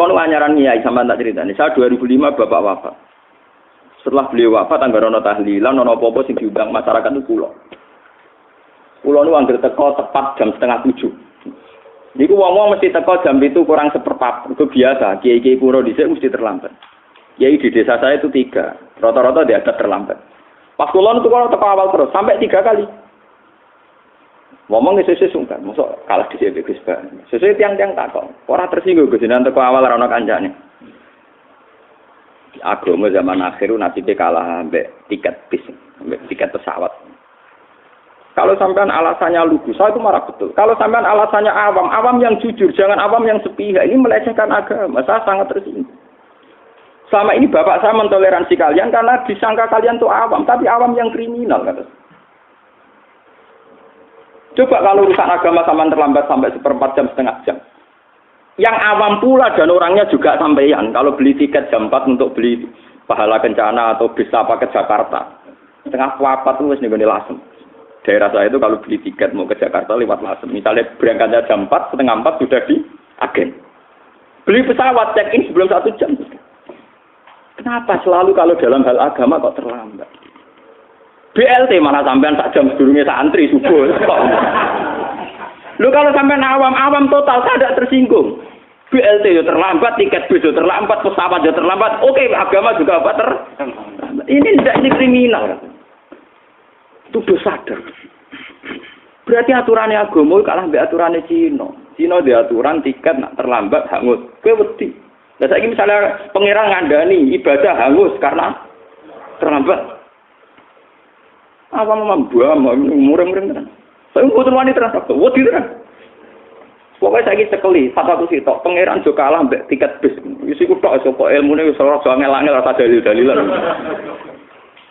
Kulo nu anyaran kiai sampean tak critani. Saya 2005 bapak wafat. Setelah beliau wafat anggere ana tahlilan ana apa-apa sing diundang masyarakat itu kulo. Kulo nu anggere teko tepat jam 6:30. Niku wong-wong mesti teko jam 7 kurang seperempat. Itu biasa, kiai-kiai pura dhisik mesti terlambat. Kiai di desa saya itu 3. Rata-rata dia ada terlambat. Pas kulo nu teko awal terus sampai 3 kali. Ngomong sesuai sungkan, masuk kalah di sini Gus Ba. Sesuai tiang-tiang takon. Orang tersinggung Gus nanti ke awal rano kancane. Agama zaman akhir nasibnya kalah ambek tiket bis, ambek tiket pesawat. Kalau sampean alasannya lugu, saya itu marah betul. Kalau sampean alasannya awam, awam yang jujur, jangan awam yang sepihak. Ini melecehkan agama. Saya sangat tersinggung. Selama ini bapak saya mentoleransi kalian karena disangka kalian tuh awam, tapi awam yang kriminal kata. Coba kalau urusan agama sampean terlambat sampai 1/4 jam, setengah jam. Yang awam pula dan orangnya juga sampeyan. Kalau beli tiket jam 4 untuk beli pahala kencana atau bis apa ke Jakarta. Setengah 4 itu wis ning Lasem. Daerah saya itu kalau beli tiket mau ke Jakarta lewat Lasem. Misalnya berangkatnya jam 4, setengah 4 sudah di agen. Beli pesawat check-in sebelum 1 jam. Kenapa selalu kalau dalam hal agama kok terlambat? BLT mana sampean sak jam sedurunge santri subuh. Lu kalau sampean awam total saya tidak tersinggung. BLT yo terlambat, tiket bis yo terlambat, pesawat yo terlambat. Oke, agama juga apa terlambat. Ini tidak ini kriminal. Itu dosa sadar. Berarti aturannya agama kalah mbek aturannya Cina. Cina di aturan tiket nak terlambat hangus. Kowe wedi. Lah saiki misalnya pangeran ngandani ibadah hangus karena terlambat. Awam mureng-mureng tenan. Saya mboten wani terus kok. Wedi tenan. Pokoke saiki cekeli, satu sitok pangeran jo kalah mbek tiket bis. Wis iku tok sapa ilmune wis ora angel-angel rasa dalil-dalilan.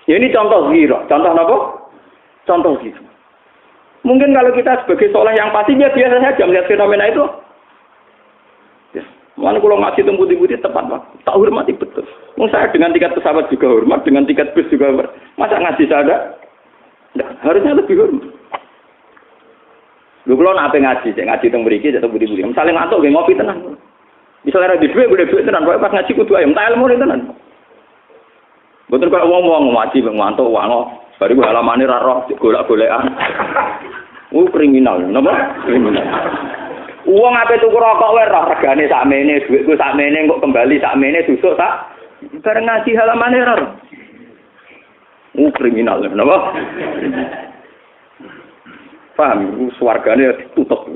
Ya ini contoh zero. Contoh apa? Contoh zero. Mungkin kalau kita sebagai soleh yang pasti ya biasa saja melihat fenomena itu. Ya, mana kalau ngaji temputi-temputi tepat waktu. Tak hormati betul. Saya dengan tiket pesawat juga hormat, dengan tiket bis juga hormat. Masa ngaji saya nah, harusnya lebih hormat. Lu kalau nak ngaji teng mriki atau budi-budi. Misalnya ngantuk nggih ngopi tenan. Misalnya ada duit, boleh duit tenan. Pas ngaji kudu ayam, tak ilmu tenan. Betul kok wong-wong ngaji ngantuk wango, baru halamane ra roh golek-golekan. Kriminal, napa? Kriminal. Wong ape tuku rokok wae roh regane sakmene, dhuwitku sakmene kok kembali sakmene susuk tak. Bareng ngaji halamane ra roh. Kriminal, napa? Paham, swargane ditutup.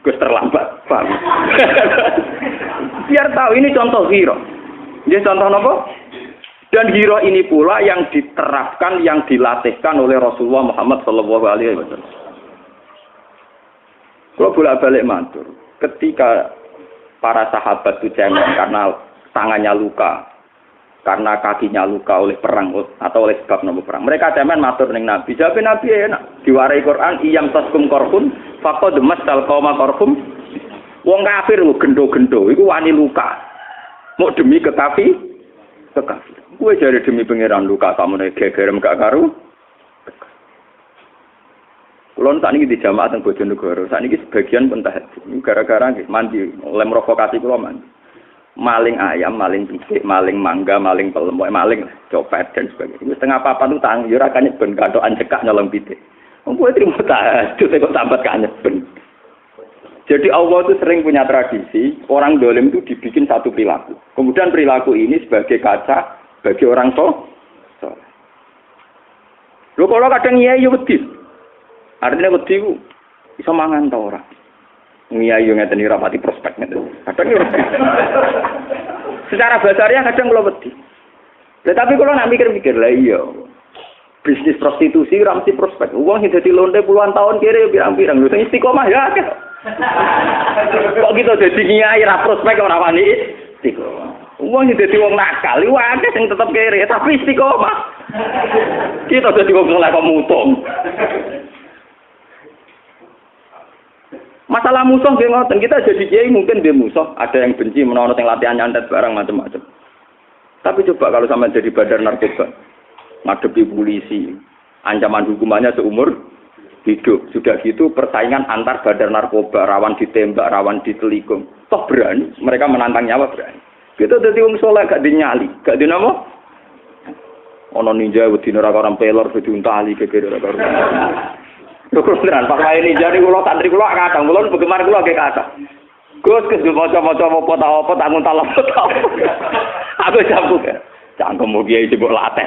Gus terlambat, paham. Biar tahu ini contoh hero. Dia contoh apa? Dan hero ini pula yang diterapkan, yang dilatihkan oleh Rasulullah Muhammad sallallahu alaihi wasallam. Kalau bolak-balik matur, ketika para sahabat itu cemen karena tangannya luka, karena kakinya luka oleh perang atau oleh sebab nopo perang. Mereka cemen matur ning Nabi. Jawab Nabi enak. Diwarai Quran, "Iyam taskum korhun, faqad masal qauma korhum." Wong kafir lho gendo-gendo, iku wani luka. Mau demi kekafir. Kowe jare demi pangeran luka samune gegerem gak karu. Kulon sakniki di jamaah teng Bojonegoro. Sakniki sebagian pun tahajud. Gara-gara nggih mandi, oleh provokasi kula mandi. Maling ayam, maling pisik, maling mangga, maling pelem, maling copet dan sebagainya. Wis tengah papan utang yo ora kanyeben katokan cekak nyolong pitik. Wong kowe trimo tahajud kok sambat kanyeben. Jadi Allah itu sering punya tradisi, orang dolim itu dibikin satu perilaku. Kemudian perilaku ini sebagai kaca bagi orang soleh. Lho kalau kadang iya yo wedi. Artinya wedi ku iso mangan ta ora? Ngiyai yo ngeten ora pati prospek ngeten. Kadang yo wedi. Secara basarnya kadang kula wedi. Tetapi kalau nak mikir-mikir lah iya. Bisnis prostitusi ora mesti prospek. Wong sing dadi lonte puluhan tahun kiri pirang-pirang lho sing istiqomah ya akeh. Kok kita dadi ngiyai ra prospek ora wani istiqomah. Wong sing dadi wong nakal iku akeh sing tetep kiri tapi istiqomah. Kita dadi wong saleh kok mutung. Masalah musuh nggih ngoten, kita jadi kiai mungkin dia musuh, ada yang benci menawa sing latihan nyantet barang macam-macam. Tapi coba kalau sampai jadi bandar narkoba, ngadepi polisi, ancaman hukumannya seumur hidup. Sudah gitu persaingan antar bandar narkoba, rawan ditembak, rawan ditelikung. Toh berani, mereka menantang nyawa berani. Kita dadi wong saleh gak dinyali, gak dinamo. Ono ninja wedi ora orang pelor diuntali gegere ora karo. Lho beneran Pak Wae ninja niku kula santri kula kadang kula penggemar kula ge kathah. Gus maca-maca apa tak nguntal apa. Aku jampuk. Cangkem kiai sibuk latih.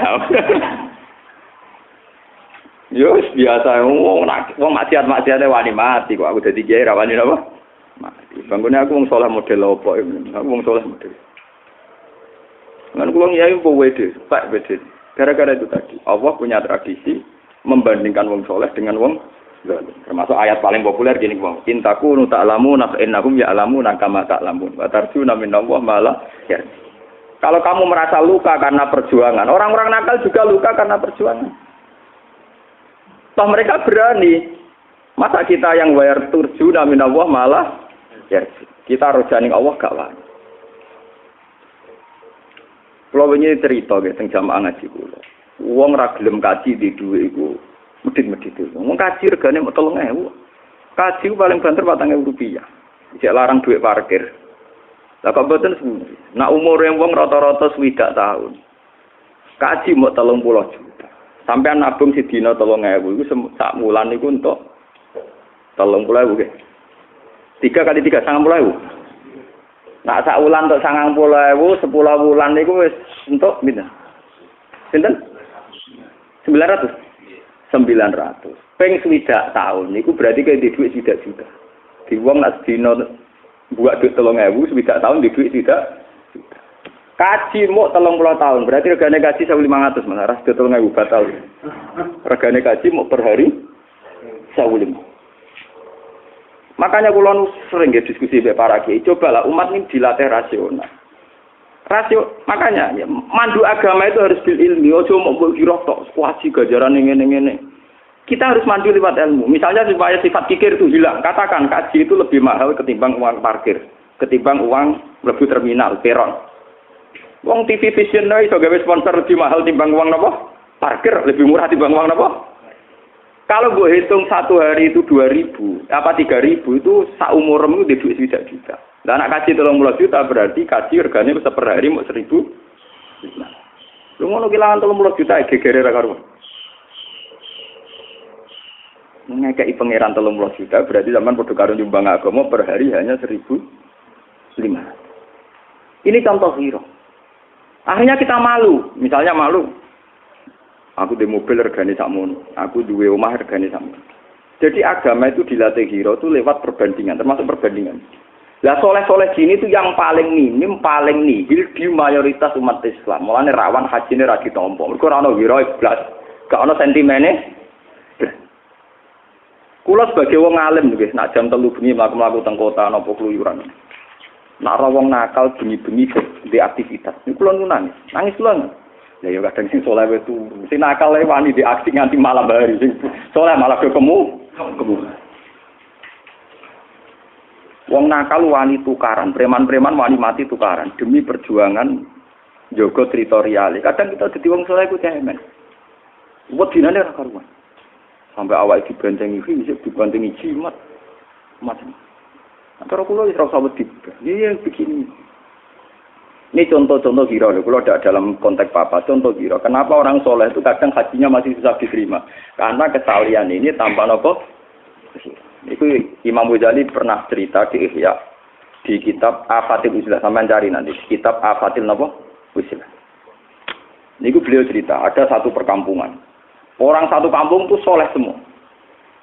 Yo biasa wong maksiat-maksiate wani mati kok aku dadi kiai ra wani napa? Mati. Bangunnya aku wong saleh model apa? Aku wong saleh model. Kan kula kiai po wede, Pak wede. Gara-gara itu tadi, Allah punya tradisi membandingkan wong soleh dengan wong zalim. Termasuk ayat paling populer gini, wong intakunu ta'lamuna fa innahum ya'lamuna kama ta'lamun. Wa tarjuna minallah malah ya. Kalau kamu merasa luka karena perjuangan, orang-orang nakal juga luka karena perjuangan. Toh mereka berani. Masa kita yang wayar turjuna minallah malah ya. Kita rojaning Allah gak wani. Kalau ini cerita tentang jamaah ngaji kula. Wong ra gelem kaji di dhuwit iku medhit-medhit. Wong kaji regane mok 3.000. Kaji paling banter Rp4.000. Jek larang dhuwit parkir. Lah kok mboten semono. Nak umure wong rata-rata 20 tahun. Kaji mok 30 juta. Sampeyan nabung sedina 3.000 iku sak wulan iku entuk 30.000 nggih. 3 kali 3 90.000. Nak sak wulan untuk 90.000, 10 wulan niku wis entuk pinten? Sinten? 900. 900. Ping 20 tahun niku berarti kaya di duit 1 juta. Di wong nak sedina buat duit 3.000, 20 tahun di duit 1 juta. Kaji mok 30 tahun, berarti regane kaji 1.500 Mas. Ras 3.000 batal. Regane kaji mok per hari 1.500. Makanya kula sering diskusi dengan para kiai, cobalah umat ini dilatih rasional. Makanya ya, mandu agama itu harus bil ilmi, ojo mau kira tok kuasi gajaran ngene-ngene. Kita harus mandu lewat ilmu. Misalnya supaya sifat kikir itu hilang, katakan kaji itu lebih mahal ketimbang uang parkir, ketimbang uang mlebu terminal, peron. Wong TV Vision iso gawe sponsor lebih mahal timbang uang napa? Parkir lebih murah timbang uang napa? Kalau gue hitung 1 hari itu 2.000, apa 3.000 itu saumurmu di duit 1 juta. Dan anak kaji 30 juta berarti kaji regane per hari mau 1.000. Lu ngono kelangan 30 juta gegere ra karo. Ngekeki pangeran 30 juta berarti zaman padha karo nyumbang agama per hari hanya 1.500. Ini contoh hero. Akhirnya kita malu, misalnya malu. Aku di mobil regane sakmono, aku duwe omah regane sakmono. Jadi agama itu dilatih hiro itu lewat perbandingan, termasuk perbandingan. Lah soleh-soleh gini itu yang paling minim, paling nihil di mayoritas umat Islam. Mulane rawan hajine ra ditampa. Mergo ora ana hiro blas, gak ana sentimene. Kula sebagai wong alim nggih, nak jam 3 bengi mlaku-mlaku teng kota napa kluyuran. Nak ra wong nakal bengi-bengi di aktivitas. Niku kula nangis. Nangis kula. Ya yo kadang sing saleh itu sing nakal ae wani di aksi nganti malam hari sing saleh malah kemu. Wong nakal wani tukaran, preman-preman wani mati tukaran demi perjuangan jaga teritorial. Kadang kita dadi wong saleh ku cemen. Wedinane ora karuan. Sampai awake dibentengi fisik, dibentengi jimat. Macam. Antara kula wis ora usah wedi. Iya begini. Ini contoh-contoh hiro, kalau tidak dalam konteks apa, contoh hiro. Kenapa orang soleh itu kadang hajinya masih susah diterima? Karena kesalian ini tanpa nopo. Itu Imam Ghazali pernah cerita di Ihya, di kitab Afatil Usilah, sampai cari nanti, kitab Afatil nopo Usilah. Ini beliau cerita, ada satu perkampungan. Orang satu kampung itu soleh semua.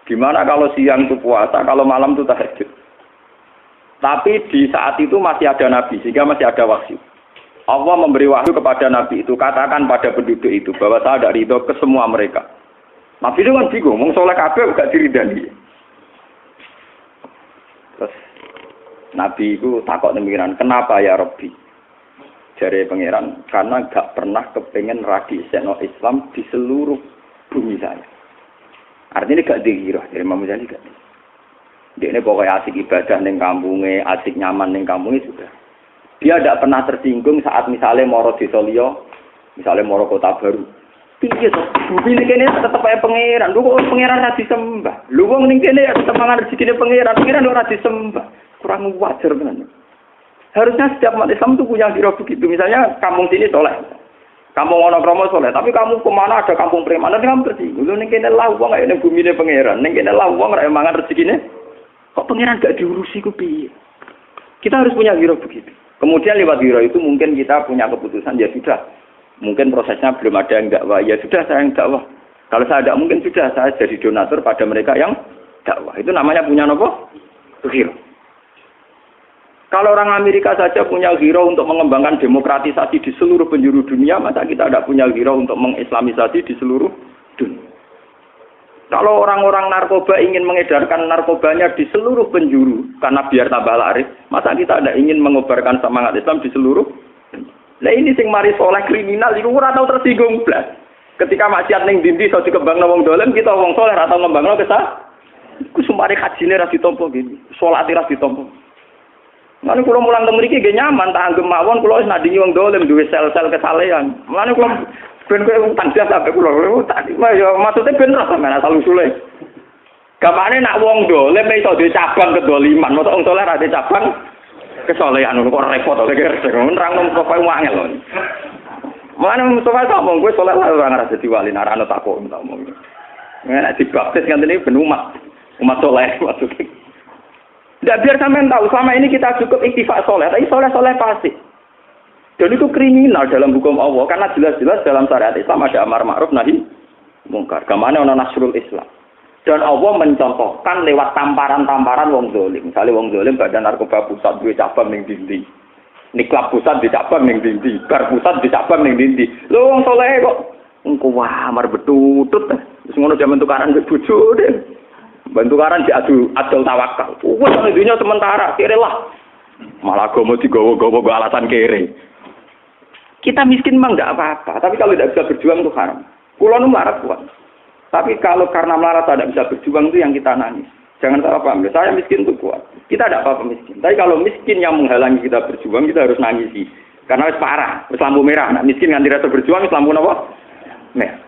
Gimana kalau siang itu puasa, kalau malam itu tahajud. Tapi di saat itu masih ada nabi, sehingga masih ada wahyu. Allah memberi wahyu kepada nabi itu, katakan pada penduduk itu bahwa saya tidak ridho ke semua mereka. Nabi itu kan bingung, ngomong soleh kabeh gak diridani. Terus nabi itu takut pengiran, kenapa ya Rabbi? Jare pengiran, karena gak pernah kepengen radisekno Islam di seluruh bumi saya. Artinya gak dikira, dari Imam Ghazali gak. Dia ini pokoknya asik ibadah ning kampungnya, asik nyaman ning kampungnya sudah. Dia tidak pernah tersinggung saat misalnya moro desa liya, misalnya moro kota baru. Piye to? Bumi ning kene tetep ae pangeran. Lho kok pangeran ra disembah. Lho wong ning kene ya tetep mangan rezekine pangeran ora disembah. Kurang wajar tenan. Harusnya setiap umat Islam itu punya hero begitu. Misalnya kampung sini soleh, kampung Wonokromo soleh, tapi kamu kemana ada kampung preman, nanti kamu bersih. Lu ning kene lah wong nek bumi ne pangeran, ning kene lah wong nek mangan rezekine. Kok pangeran gak diurusi ku piye? Kita harus punya hero begitu. Kemudian lewat hero itu mungkin kita punya keputusan, ya sudah. Mungkin prosesnya belum ada yang dakwah, ya sudah saya yang dakwah. Kalau saya tidak mungkin sudah saya jadi donatur pada mereka yang dakwah. Itu namanya punya nopo? Hero. Kalau orang Amerika saja punya hero untuk mengembangkan demokratisasi di seluruh penjuru dunia, masa kita tidak punya hero untuk mengislamisasi di seluruh dunia? Kalau orang-orang narkoba ingin mengedarkan narkobanya di seluruh penjuru, karena biar tambah laris, masa kita tidak ingin mengobarkan semangat Islam di seluruh dunia? Nah ini sing mari soleh kriminal, itu ora tau tersinggung blas. Ketika maksiat ning dindi iso dikembangno wong dolen, kita wong soleh ora tau ngembangno kesah. Iku sumpare hajine ra ditampa gini, salate ra ditampa. Mulane kula mulang teng mriki nggih nyaman, tak anggem mawon kula wis nandingi wong dolen duwe sel-sel kesalehan. Mulane kula ben kowe tanggas sampe kula tak ya maksude ben ra sampeyan asal usule. Gamane nak wong dolen iso duwe cabang kedoliman, mosok wong soleh ra duwe cabang kesolehan kok repot to kek nerangno kok kowe wangel. Mulane Mustafa ngomong kowe soleh lah ora ngrasa dadi wali nek ana takok ngomong. Nek dibaptis ngene ben umat soleh maksudnya. Tidak biar sampean tahu, selama ini kita cukup iktifak soleh, tapi soleh-soleh pasti. Dan itu kriminal dalam hukum Allah, karena jelas-jelas dalam syariat Islam ada amar ma'ruf nahi mungkar. Kemana ana nasrul Islam. Dan Allah mencontohkan lewat tamparan-tamparan wong zalim. Misalnya wong zalim badan narkoba pusat duwe cabang ning dindi. Niklab pusat di cabang ning dindi, bar pusat di cabang ning dindi. Lho wong soleh kok engko wah amar betutut. Wis ngono jaman tukaran mbek bojone. Bantukaran diadu adol tawakal. Wes nang dunya sementara, kere lah. Malah gomo digowo-gowo go alasan kere. Kita miskin mah enggak apa-apa, tapi kalau tidak bisa berjuang itu haram. Kulo nu melarat kuat. Tapi kalau karena melarat tidak bisa berjuang itu yang kita nangis. Jangan salah paham. Saya miskin itu kuat. Kita tidak apa-apa miskin. Tapi kalau miskin yang menghalangi kita berjuang, kita harus nangisi. Karena wis parah, wis lampu merah. Nah, miskin nganti rasa berjuang, wis lampu napa? Merah.